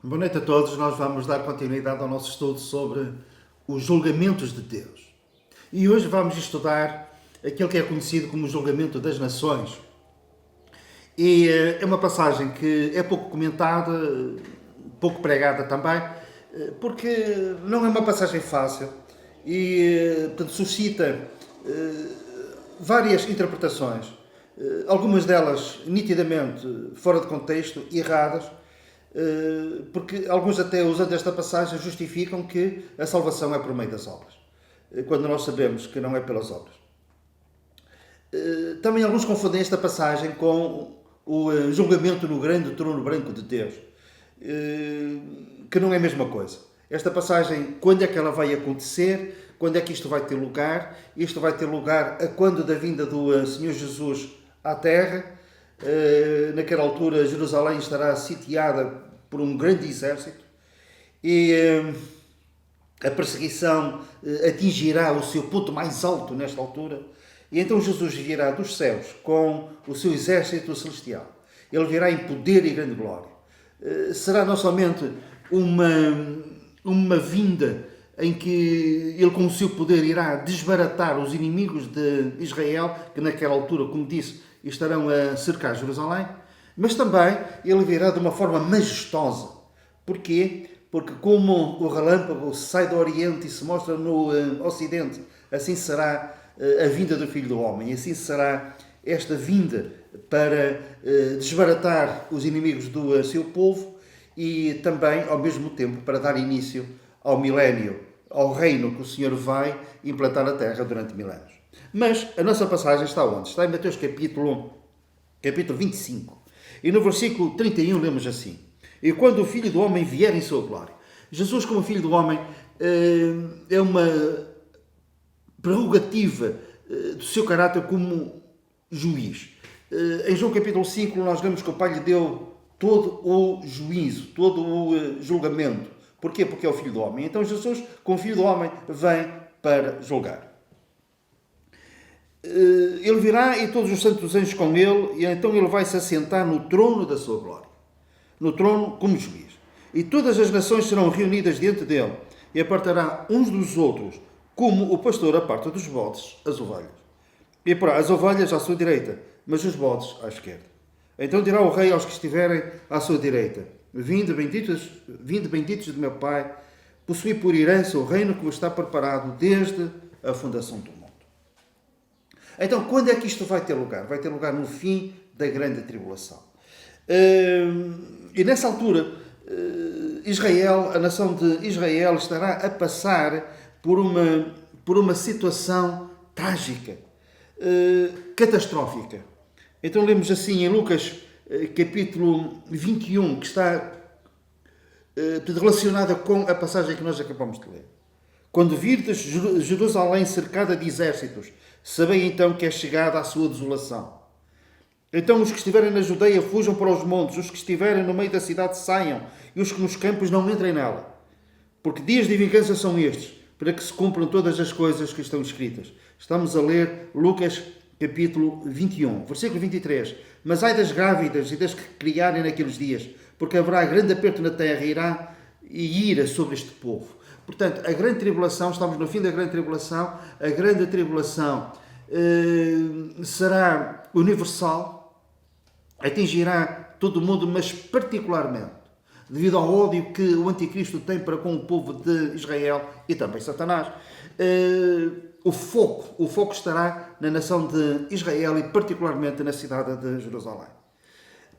Boa noite a todos. Nós vamos dar continuidade ao nosso estudo sobre os julgamentos de Deus. E hoje vamos estudar aquele que é conhecido como o julgamento das nações. E é uma passagem que é pouco comentada, pouco pregada também, porque não é uma passagem fácil e, portanto, suscita várias interpretações, algumas delas nitidamente fora de contexto, erradas, porque alguns até usando esta passagem justificam que a salvação é por meio das obras, quando nós sabemos que não é pelas obras. Também alguns confundem esta passagem com o julgamento no grande trono branco de Deus, que não é a mesma coisa. Esta passagem, quando é que ela vai acontecer? Quando é que isto vai ter lugar? Isto vai ter lugar a quando da vinda do Senhor Jesus à Terra. Naquela altura, Jerusalém estará sitiada por um grande exército e a perseguição atingirá o seu ponto mais alto nesta altura. E então Jesus virá dos céus com o seu exército celestial. Ele virá em poder e grande glória. Será não somente uma vinda em que ele com o seu poder irá desbaratar os inimigos de Israel, que naquela altura, como disse, estarão a cercar Jerusalém, mas também ele virá de uma forma majestosa. Porquê? Porque como o relâmpago sai do Oriente e se mostra no Ocidente, assim será a vinda do Filho do Homem. E assim será esta vinda para desbaratar os inimigos do seu povo e também, ao mesmo tempo, para dar início ao milénio, ao reino que o Senhor vai implantar na Terra durante 1000 anos. Mas a nossa passagem está onde? Está em Mateus capítulo 25. E no versículo 31 lemos assim: E quando o Filho do Homem vier em sua glória. Jesus, como Filho do Homem, é uma prerrogativa do seu caráter como juiz. Em João capítulo 5 nós lemos que o Pai lhe deu todo o juízo, todo o julgamento. Porquê? Porque é o Filho do Homem. Então Jesus, como Filho do Homem, vem para julgar. Ele virá e todos os santos anjos com ele, e então ele vai se assentar no trono da sua glória. No trono como juiz. E todas as nações serão reunidas diante dele, e apartará uns dos outros, como o pastor aparta dos bodes as ovelhas. E porá as ovelhas à sua direita, mas os bodes à esquerda. Então dirá o rei aos que estiverem à sua direita: Vinde benditos de meu Pai, possuí por herança o reino que vos está preparado desde a fundação do mundo. Então, quando é que isto vai ter lugar? Vai ter lugar no fim da grande tribulação. E nessa altura, Israel, a nação de Israel, estará a passar por uma situação trágica, catastrófica. Então lemos assim em Lucas capítulo 21, que está relacionada com a passagem que nós acabamos de ler. Quando virdes Jerusalém cercada de exércitos, sabei então que é chegada a sua desolação. Então os que estiverem na Judeia fujam para os montes, os que estiverem no meio da cidade saiam, e os que nos campos não entrem nela. Porque dias de vingança são estes, para que se cumpram todas as coisas que estão escritas. Estamos a ler Lucas capítulo 21, versículo 23. Mas ai das grávidas e das que criarem naqueles dias, porque haverá grande aperto na terra e ira sobre este povo. Portanto, a grande tribulação, estamos no fim da grande tribulação, a grande tribulação será universal, atingirá todo o mundo, mas particularmente devido ao ódio que o anticristo tem para com o povo de Israel e também Satanás. O foco estará na nação de Israel e particularmente na cidade de Jerusalém.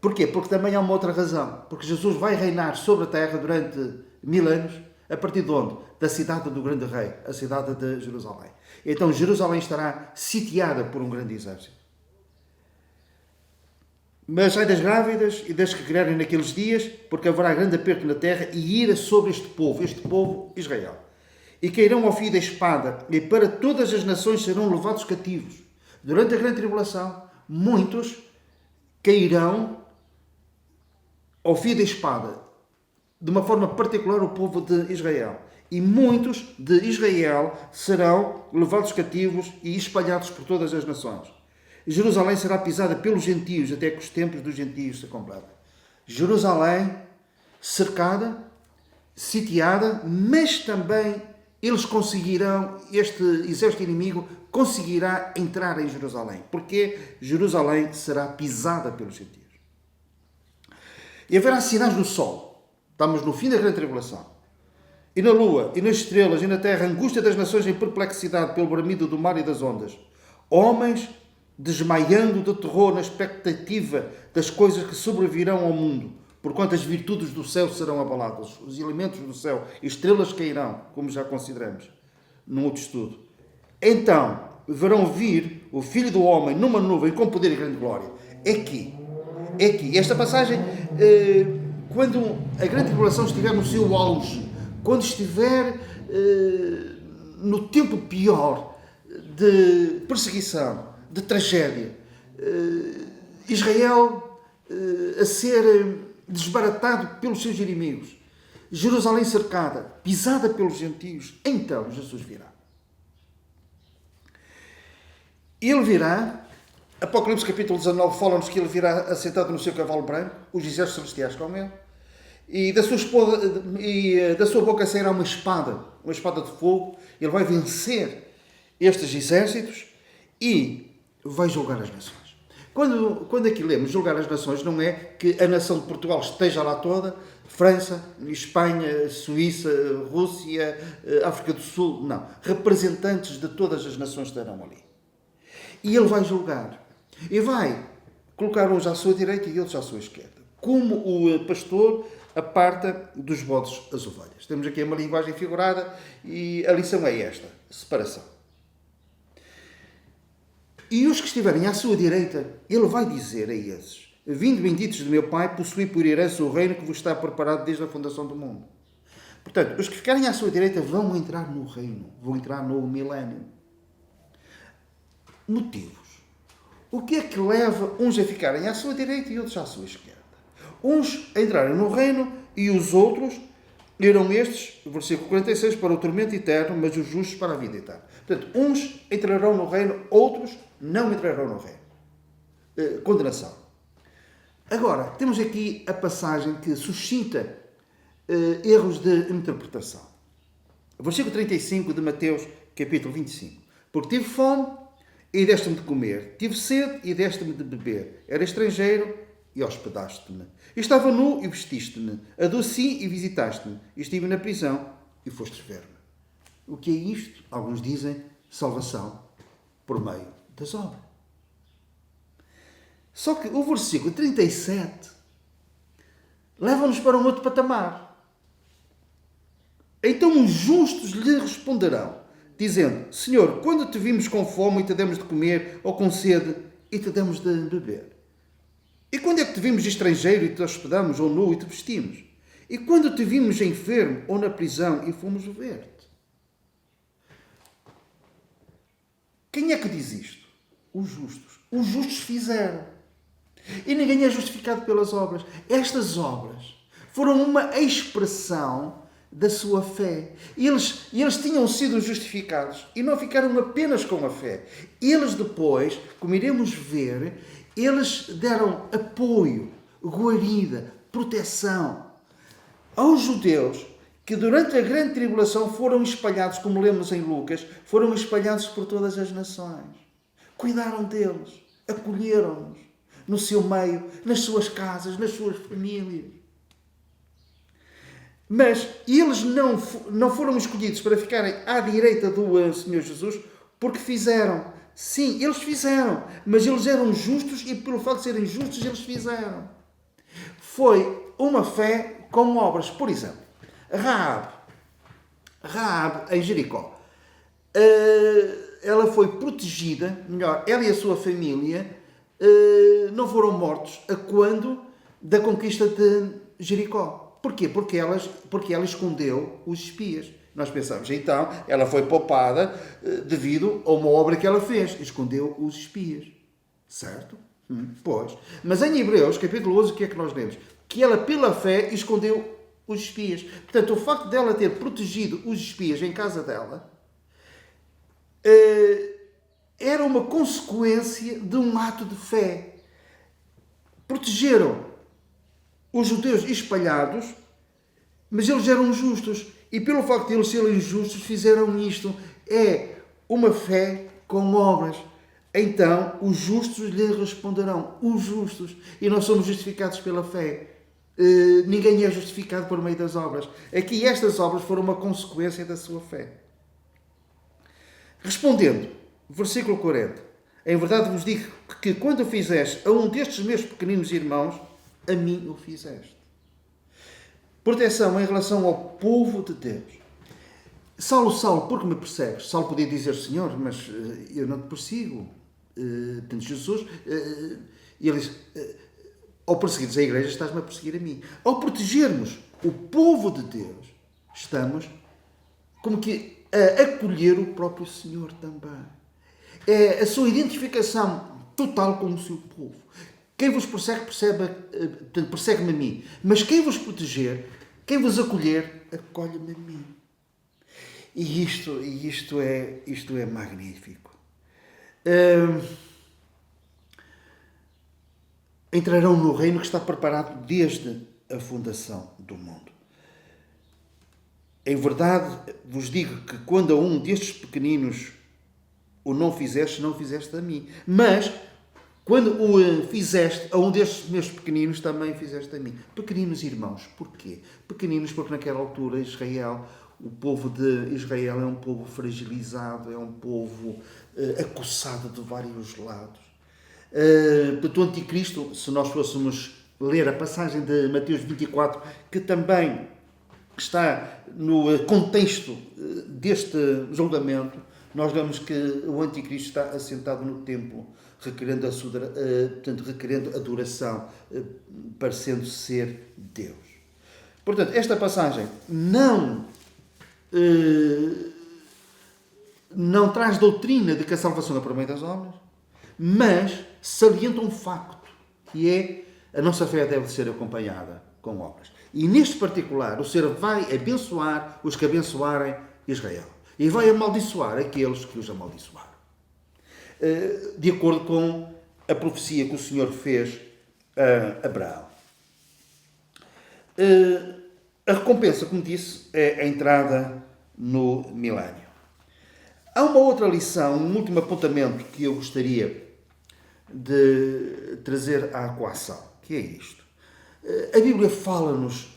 Porquê? Porque também há uma outra razão. Porque Jesus vai reinar sobre a terra durante 1000 anos, a partir de onde? Da cidade do grande rei, a cidade de Jerusalém. Então Jerusalém estará sitiada por um grande exército. Mas ai das grávidas e das que criarem naqueles dias, porque haverá grande aperto na terra e ira sobre este povo Israel. E cairão ao fio da espada, e para todas as nações serão levados cativos. Durante a grande tribulação, muitos cairão ao fio da espada, de uma forma particular o povo de Israel. E muitos de Israel serão levados cativos e espalhados por todas as nações. Jerusalém será pisada pelos gentios, até que os tempos dos gentios se completem. Jerusalém cercada, sitiada, mas também eles conseguirão, este exército inimigo conseguirá entrar em Jerusalém, porque Jerusalém será pisada pelos gentios. E haverá sinais no sol. Estamos no fim da grande tribulação. E na lua, e nas estrelas, e na terra, angústia das nações em perplexidade pelo bramido do mar e das ondas. Homens desmaiando de terror na expectativa das coisas que sobrevirão ao mundo, porquanto as virtudes do céu serão abaladas, os elementos do céu, estrelas cairão, como já consideramos num outro estudo. Então verão vir o Filho do Homem numa nuvem com poder e grande glória. É aqui. Esta passagem, quando a grande tribulação estiver no seu auge, quando estiver no tempo pior de perseguição, de tragédia, Israel a ser desbaratado pelos seus inimigos, Jerusalém cercada, pisada pelos gentios, então Jesus virá. Ele virá, Apocalipse capítulo 19 fala-nos que ele virá assentado no seu cavalo branco, os exércitos celestiais com ele, e da sua boca sairá uma espada de fogo. Ele vai vencer estes exércitos e vai julgar as nações. Quando aqui lemos julgar as nações, não é que a nação de Portugal esteja lá toda, França, Espanha, Suíça, Rússia, África do Sul, não. Representantes de todas as nações estarão ali. E ele vai julgar. E vai colocar uns à sua direita e outros à sua esquerda. Como o pastor aparta dos bodes as ovelhas. Temos aqui uma linguagem figurada e a lição é esta: separação. E os que estiverem à sua direita, ele vai dizer a esses: vindo benditos de meu Pai, possuí por herança o reino que vos está preparado desde a fundação do mundo. Portanto, os que ficarem à sua direita vão entrar no reino, vão entrar no milénio. Motivos. O que é que leva uns a ficarem à sua direita e outros à sua esquerda? Uns a entrarem no reino e os outros irão estes, versículo 46, para o tormento eterno, mas os justos para a vida eterna. Portanto, uns entrarão no reino, outros não entrarão no reino. Condenação. Agora, temos aqui a passagem que suscita erros de interpretação. Versículo 35 de Mateus, capítulo 25. Porque tive fome e deste-me de comer, tive sede e deste-me de beber, era estrangeiro e hospedaste-me, estava nu e vestiste-me, adoeci e visitaste-me, estive na prisão e foste ver-me. O que é isto? Alguns dizem salvação por meio das obras. Só que o versículo 37 leva-nos para um outro patamar. Então os justos lhe responderão, dizendo: Senhor, quando te vimos com fome e te demos de comer, ou com sede e te demos de beber? E quando é que te vimos estrangeiro e te hospedamos, ou nu e te vestimos? E quando te vimos enfermo ou na prisão e fomos ver-te? Quem é que diz isto? Os justos. Os justos fizeram. E ninguém é justificado pelas obras. Estas obras foram uma expressão da sua fé. Eles tinham sido justificados e não ficaram apenas com a fé. Eles depois, como iremos ver, eles deram apoio, guarida, proteção aos judeus que durante a grande tribulação foram espalhados, como lemos em Lucas, foram espalhados por todas as nações. Cuidaram deles, acolheram-nos no seu meio, nas suas casas, nas suas famílias. Mas eles não foram escolhidos para ficarem à direita do Senhor Jesus porque fizeram. Sim, eles fizeram, mas eles eram justos e pelo facto de serem justos eles fizeram. Foi uma fé com obras. Por exemplo, Raabe em Jericó. Ela foi protegida, melhor, ela e a sua família não foram mortos a quando da conquista de Jericó. Porquê? Porque ela escondeu os espias. Nós pensamos, então, ela foi poupada devido a uma obra que ela fez. Escondeu os espias. Certo? Pois. Mas em Hebreus, capítulo 11, o que é que nós lemos? Que ela, pela fé, escondeu os espias. Portanto, o facto dela ter protegido os espias em casa dela era uma consequência de um ato de fé. Protegeram os judeus espalhados Mas eles eram justos. E pelo facto de eles serem justos, fizeram isto. É uma fé com obras. Então, os justos lhe responderão. Os justos. E nós somos justificados pela fé. Ninguém é justificado por meio das obras. Aqui estas obras foram uma consequência da sua fé. Respondendo, versículo 40. Em verdade vos digo que quando o fizeste a um destes meus pequeninos irmãos, a mim o fizeste. Proteção em relação ao povo de Deus. Saulo, Saulo, por que me persegues? Saulo podia dizer, Senhor, mas eu não te persigo. Portanto, Jesus, e ele diz, ao perseguires a igreja, estás-me a perseguir a mim. Ao protegermos o povo de Deus, estamos como que a acolher o próprio Senhor também. É a sua identificação total com o seu povo. Quem vos persegue, persegue-me a mim. Mas quem vos proteger, quem vos acolher, acolhe-me a mim. E isto é magnífico. Entrarão no reino que está preparado desde a fundação do mundo. Em verdade, vos digo que quando a um destes pequeninos o não fizeste a mim. Mas, quando o fizeste a um destes meus pequeninos, também fizeste a mim. Pequeninos irmãos. Porquê? Pequeninos porque naquela altura Israel, o povo de Israel é um povo fragilizado, é um povo acossado de vários lados. Portanto, o anticristo, se nós fôssemos ler a passagem de Mateus 24, que também está no contexto deste julgamento, nós vemos que o anticristo está assentado no templo, requerendo adoração, parecendo ser Deus. Portanto, esta passagem não traz doutrina de que a salvação é por meio das obras, mas salienta um facto, que é a nossa fé deve ser acompanhada com obras. E neste particular, o Senhor vai abençoar os que abençoarem Israel. E vai amaldiçoar aqueles que os amaldiçoaram. De acordo com a profecia que o Senhor fez a Abraão. A recompensa, como disse, é a entrada no milénio. Há uma outra lição, um último apontamento que eu gostaria de trazer à equação, que é isto. A Bíblia fala-nos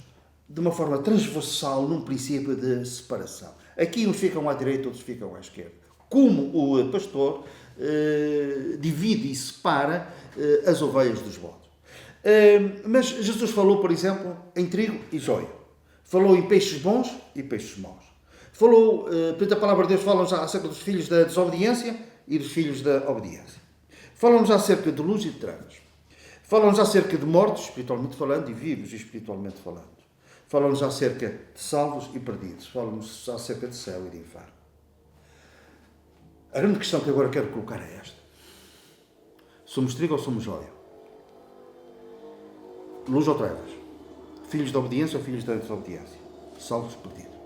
de uma forma transversal num princípio de separação. Aqui uns ficam à direita, outros ficam à esquerda. Como o pastor divide e separa as ovelhas dos bodes. Mas Jesus falou, por exemplo, em trigo e joio. Falou em peixes bons e peixes maus. Falou, portanto, a palavra de Deus fala-nos acerca dos filhos da desobediência e dos filhos da obediência. Fala-nos acerca de luz e de trevas. Fala-nos acerca de mortos, espiritualmente falando, e vivos, espiritualmente falando. Fala-nos acerca de salvos e perdidos. Fala-nos acerca de céu e de inferno. A grande questão que agora quero colocar é esta. Somos trigo ou somos joio? Luz ou trevas? Filhos da obediência ou filhos da desobediência? Salvos ou perdidos?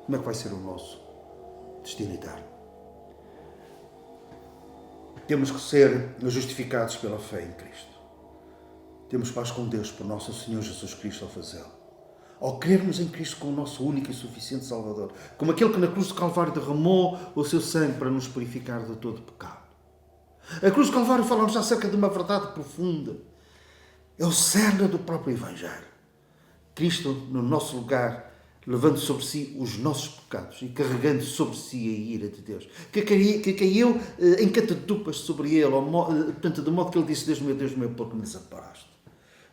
Como é que vai ser o nosso destino eterno? Temos que ser justificados pela fé em Cristo. Temos paz com Deus por nosso Senhor Jesus Cristo ao fazê-lo. Ao crermos em Cristo como o nosso único e suficiente Salvador, como aquele que na cruz do Calvário derramou o seu sangue para nos purificar de todo pecado. A cruz do Calvário fala-nos acerca de uma verdade profunda. É o cerne do próprio Evangelho. Cristo, no nosso lugar, levando sobre si os nossos pecados e carregando sobre si a ira de Deus, que caiu em catadupas sobre ele, portanto, de modo que ele disse, Deus meu, por que me desamparaste?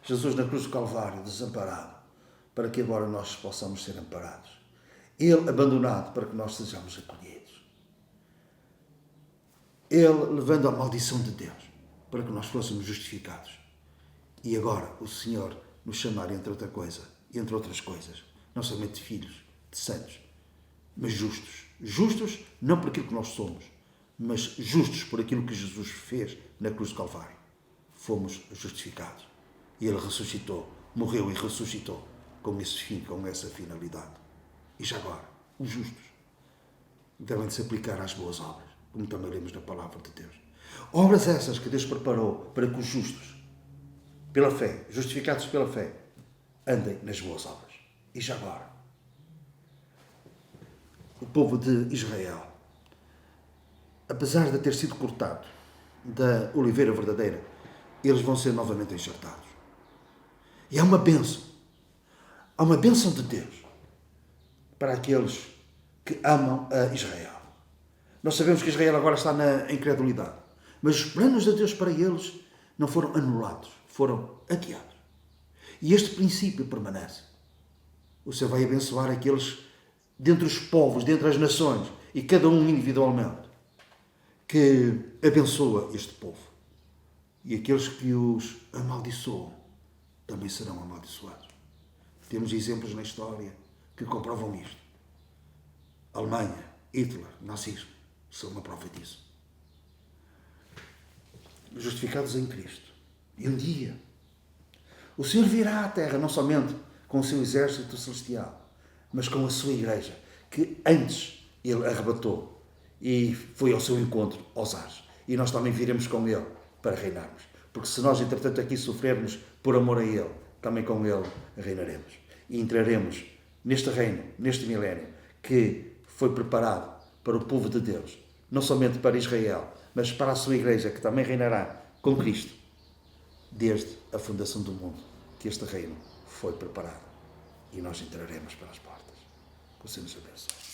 Jesus na cruz do Calvário, desamparado, para que agora nós possamos ser amparados. Ele abandonado, para que nós sejamos acolhidos. Ele levando a maldição de Deus, para que nós fôssemos justificados. E agora o Senhor nos chamar, entre outras coisas, não somente de filhos, de santos, mas justos. Justos não por aquilo que nós somos, mas justos por aquilo que Jesus fez na cruz do Calvário. Fomos justificados. E Ele ressuscitou, morreu e ressuscitou com esse fim, com essa finalidade. E já agora, os justos devem de se aplicar às boas obras, como também lemos na palavra de Deus. Obras essas que Deus preparou para que os justos, pela fé, justificados pela fé, andem nas boas obras. E já agora, o povo de Israel, apesar de ter sido cortado da oliveira verdadeira, eles vão ser novamente enxertados. E é uma bênção. Há uma bênção de Deus para aqueles que amam a Israel. Nós sabemos que Israel agora está na incredulidade, mas os planos de Deus para eles não foram anulados, foram adiados. E este princípio permanece. O Senhor vai abençoar aqueles dentre os povos, dentre as nações, e cada um individualmente, que abençoa este povo. E aqueles que os amaldiçoam também serão amaldiçoados. Temos exemplos na história que comprovam isto. Alemanha, Hitler, nazismo, são uma prova disso. Justificados em Cristo. E um dia, o Senhor virá à terra, não somente com o seu exército celestial, mas com a sua igreja, que antes ele arrebatou e foi ao seu encontro aos ares. E nós também viremos com ele para reinarmos. Porque se nós, entretanto, aqui sofrermos por amor a ele, também com ele reinaremos. E entraremos neste reino, neste milénio, que foi preparado para o povo de Deus. Não somente para Israel, mas para a sua igreja, que também reinará com Cristo. Desde a fundação do mundo, que este reino foi preparado. E nós entraremos pelas portas. Que o Senhor nos abençoe.